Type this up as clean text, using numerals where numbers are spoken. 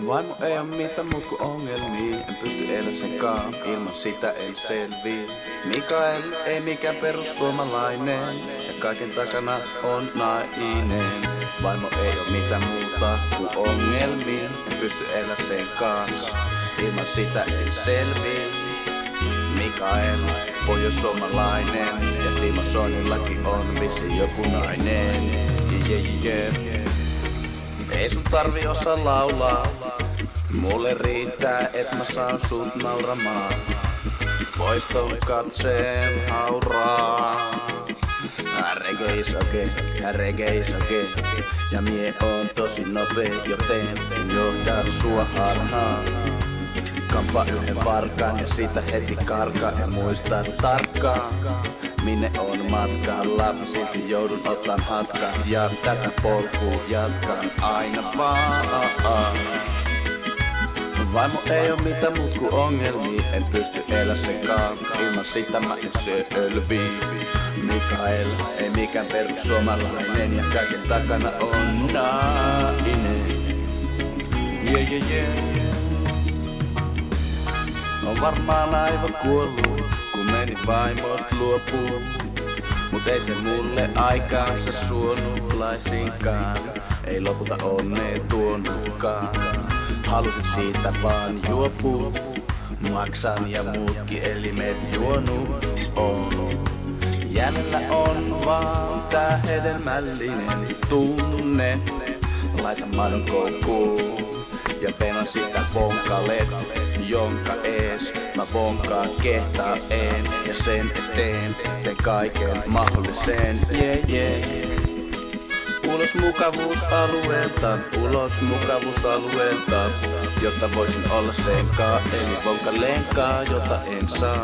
Vaimo ei oo mitään muut kuin ongelmia, en pysty elää senkaan, ilman sitä en selviä. Mikael ei mikään perussuomalainen, ja kaiken takana on nainen. Vaimo ei oo mitään muuta kuin ongelmia, en pysty elää sen kanssa, ilman sitä en selviä. Mikael, pohjoissuomalainen, ja Timo Soinillakin on vissi joku nainen. Ei sun tarvi osaa laulaa, mulle riittää et mä saan sut nauramaan. Poiston katseen hauraa. Reggae is okay. Ja mie on tosi nopee, joten en johda sua harhaan. Kampa yhden varkaan ja siitä heti karkaa, en muista tarkkaan minne on matkalla, silti joudun otan hatkat ja tätä polkua jatkan aina vaan. Vaimo ei oo mitään muut kuin ongelmia, en pysty elää senkaan, ilman sitä mä en selvii. Mikael ei mikään perussuomalainen ja kaiken takana on nainen. On varmaan aivan kuollut, kun meni vaimosta luopuun. Mut ei se mulle aikaansa suonut laisinkaan, ei lopulta onnea tuonutkaan. Halusin siitä vaan juopua, maksan ja muutkin elimet juonut on. Jäljellä on vaan tää hedelmällinen tunne. Laitan madon koukkuun ja penan sitä vonkalet, jonka ees mä vonkaan kehtaa en. Ja sen eteen teen kaiken mahdollisen, Ulos mukavuusalueelta, jotta voisin olla senkaan. Eli vonkalenkaa, jota en saa.